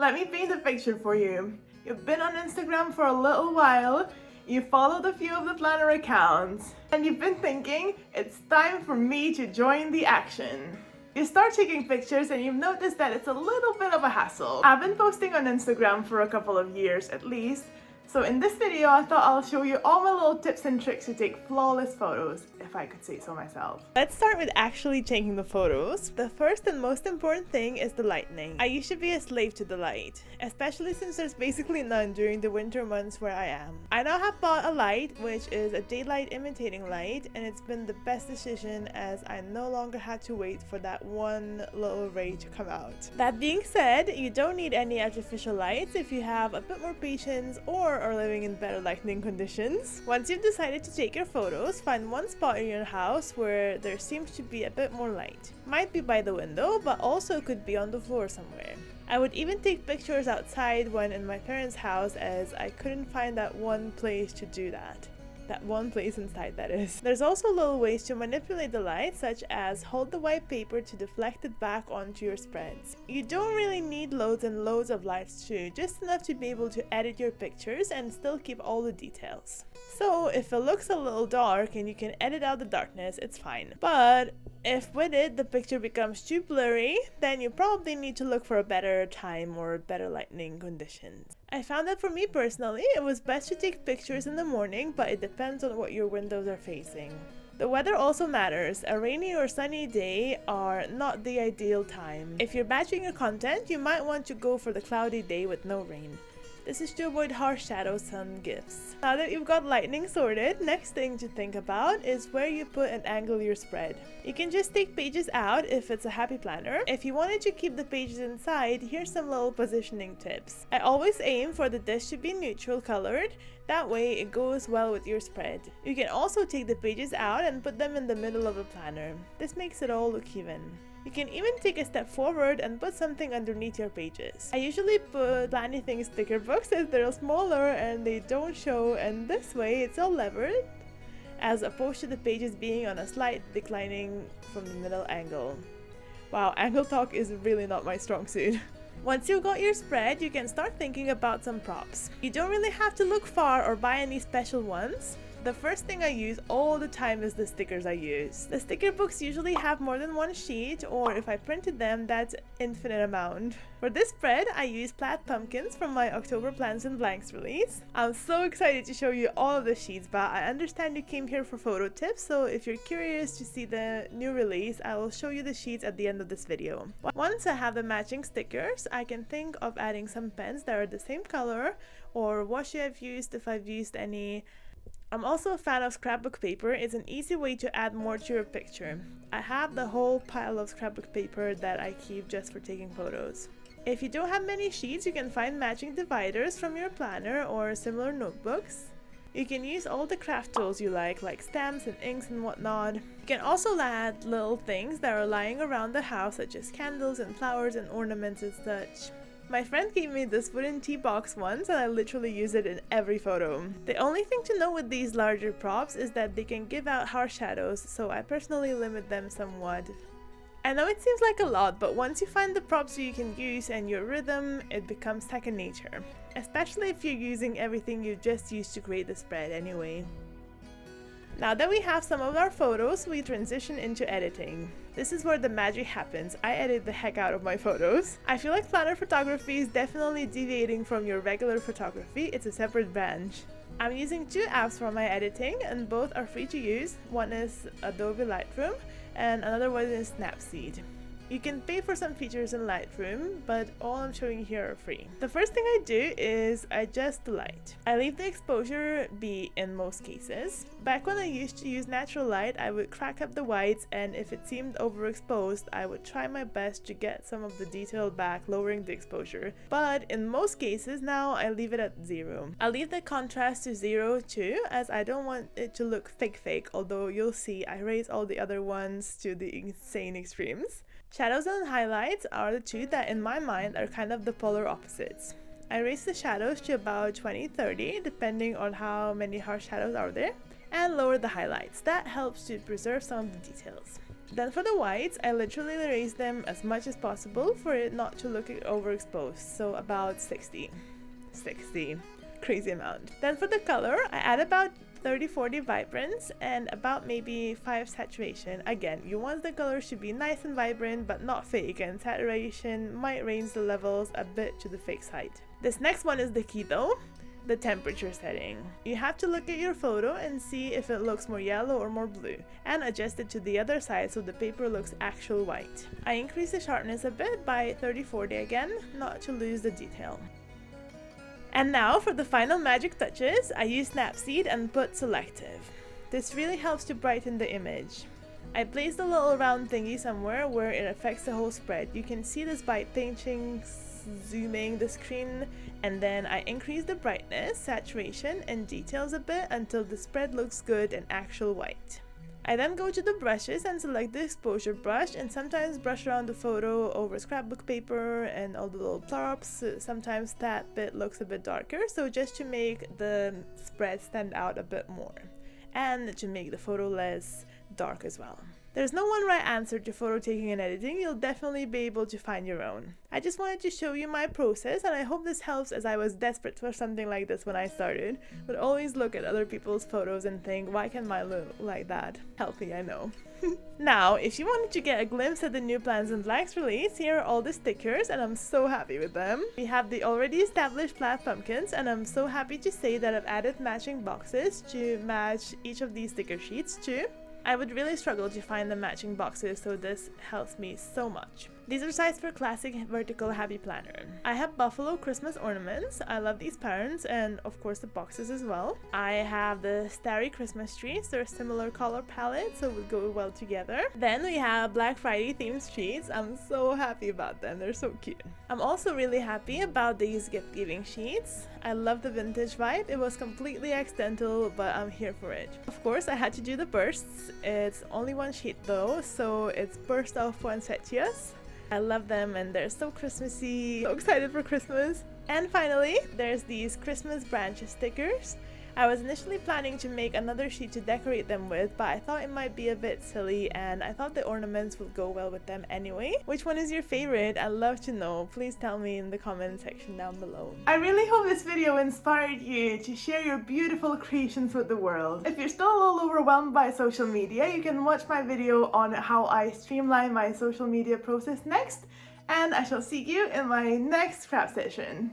Let me paint a picture for you. You've been on Instagram for a little while, you followed a few of the planner accounts, and you've been thinking, it's time for me to join the action. You start taking pictures and you've noticed that it's a little bit of a hassle. I've been posting on Instagram for a couple of years at least, so in this video I thought I'll show you all my little tips and tricks to take flawless photos, if I could say so myself. Let's start with actually taking the photos. The first and most important thing is the lighting. I used to be a slave to the light, especially since there's basically none during the winter months where I am. I now have bought a light, which is a daylight imitating light, and it's been the best decision as I no longer had to wait for that one little ray to come out. That being said, you don't need any artificial lights if you have a bit more patience or are living in better lighting conditions. Once you've decided to take your photos, find one spot in your house where there seems to be a bit more light. Might be by the window, but also could be on the floor somewhere. I would even take pictures outside when in my parents' house, as I couldn't find that one place to do that. That one place inside, that is. There's also little ways to manipulate the light, such as hold the white paper to deflect it back onto your spreads. You don't really need loads and loads of lights too, just enough to be able to edit your pictures and still keep all the details. So if it looks a little dark and you can edit out the darkness, it's fine. But if with it the picture becomes too blurry, then you probably need to look for a better time or better lighting conditions. I found that for me personally, it was best to take pictures in the morning, but it depends on what your windows are facing. The weather also matters. A rainy or sunny day are not the ideal time. If you're batching your content, you might want to go for the cloudy day with no rain. This is to avoid harsh shadow sun gifts. Now that you've got lighting sorted, next thing to think about is where you put and angle your spread. You can just take pages out if it's a happy planner. If you wanted to keep the pages inside, here's some little positioning tips. I always aim for the dish to be neutral colored, that way it goes well with your spread. You can also take the pages out and put them in the middle of the planner. This makes it all look even. You can even take a step forward and put something underneath your pages. I usually put Plannything sticker books as they're smaller and they don't show, and this way it's all levered as opposed to the pages being on a slight declining from the middle angle. Wow, angle talk is really not my strong suit. Once you've got your spread, you can start thinking about some props. You don't really have to look far or buy any special ones. The first thing I use all the time is the stickers I use. The sticker books usually have more than one sheet, or if I printed them, that's infinite amount. For this spread, I use plaid pumpkins from my October Plans and Blanks release. I'm so excited to show you all of the sheets, but I understand you came here for photo tips, so if you're curious to see the new release, I will show you the sheets at the end of this video. Once I have the matching stickers, I can think of adding some pens that are the same color, or washi I've used if I've used any. I'm also a fan of scrapbook paper. It's an easy way to add more to your picture. I have the whole pile of scrapbook paper that I keep just for taking photos. If you don't have many sheets, you can find matching dividers from your planner or similar notebooks. You can use all the craft tools you like stamps and inks and whatnot. You can also add little things that are lying around the house, such as candles and flowers and ornaments and such. My friend gave me this wooden tea box once and I literally use it in every photo. The only thing to know with these larger props is that they can give out harsh shadows, so I personally limit them somewhat. I know it seems like a lot, but once you find the props you can use and your rhythm, it becomes second nature. Especially if you're using everything you just used to create the spread anyway. Now that we have some of our photos, we transition into editing. This is where the magic happens. I edit the heck out of my photos. I feel like planner photography is definitely deviating from your regular photography. It's a separate branch. I'm using two apps for my editing and both are free to use. One is Adobe Lightroom and another one is Snapseed. You can pay for some features in Lightroom, but all I'm showing here are free. The first thing I do is adjust the light. I leave the exposure be in most cases. Back when I used to use natural light, I would crack up the whites, and if it seemed overexposed, I would try my best to get some of the detail back, lowering the exposure. But in most cases now, I leave it at 0. I leave the contrast to 0 too, as I don't want it to look fake, although you'll see I raise all the other ones to the insane extremes. Shadows and highlights are the two that in my mind are kind of the polar opposites. I raise the shadows to about 20-30 depending on how many harsh shadows are there, and lower the highlights. That helps to preserve some of the details. Then for the whites, I literally erase them as much as possible for it not to look overexposed, so about 60. Crazy amount. Then for the color, I add about 30-40 vibrance and about maybe 5 saturation. Again, you want the colors to be nice and vibrant but not fake, and saturation might raise the levels a bit to the fake side. This next one is the key though, the temperature setting. You have to look at your photo and see if it looks more yellow or more blue, and adjust it to the other side so the paper looks actual white. I increase the sharpness a bit by 30-40 again, not to lose the detail. And now for the final magic touches, I use Snapseed and put selective. This really helps to brighten the image. I placed a little round thingy somewhere where it affects the whole spread. You can see this by pinching, zooming the screen, and then I increase the brightness, saturation, and details a bit until the spread looks good and actual white. I then go to the brushes and select the exposure brush, and sometimes brush around the photo over scrapbook paper and all the little plurps. Sometimes that bit looks a bit darker, so just to make the spread stand out a bit more and to make the photo less dark as well. There's no one right answer to photo taking and editing. You'll definitely be able to find your own. I just wanted to show you my process, and I hope this helps, as I was desperate for something like this when I started. Would always look at other people's photos and think, why can mine look like that? Healthy, I know. Now, if you wanted to get a glimpse at the new Plans and Blanks release, here are all the stickers, and I'm so happy with them. We have the already established plaid pumpkins, and I'm so happy to say that I've added matching boxes to match each of these sticker sheets too. I would really struggle to find the matching boxes, so this helps me so much. These are sized for classic vertical happy planner. I have buffalo Christmas ornaments. I love these patterns, and of course the boxes as well. I have the starry Christmas trees. They're a similar color palette, so would go well together. Then we have Black Friday themed sheets. I'm so happy about them. They're so cute. I'm also really happy about these gift giving sheets. I love the vintage vibe. It was completely accidental, but I'm here for it. Of course, I had to do the bursts. It's only one sheet though, so it's burst of poinsettias. I love them and they're so Christmassy. So excited for Christmas. And finally, there's these Christmas branches stickers. I was initially planning to make another sheet to decorate them with, but I thought it might be a bit silly, and I thought the ornaments would go well with them anyway. Which one is your favorite? I'd love to know. Please tell me in the comment section down below. I really hope this video inspired you to share your beautiful creations with the world. If you're still a little overwhelmed by social media, you can watch my video on how I streamline my social media process next, and I shall see you in my next craft session.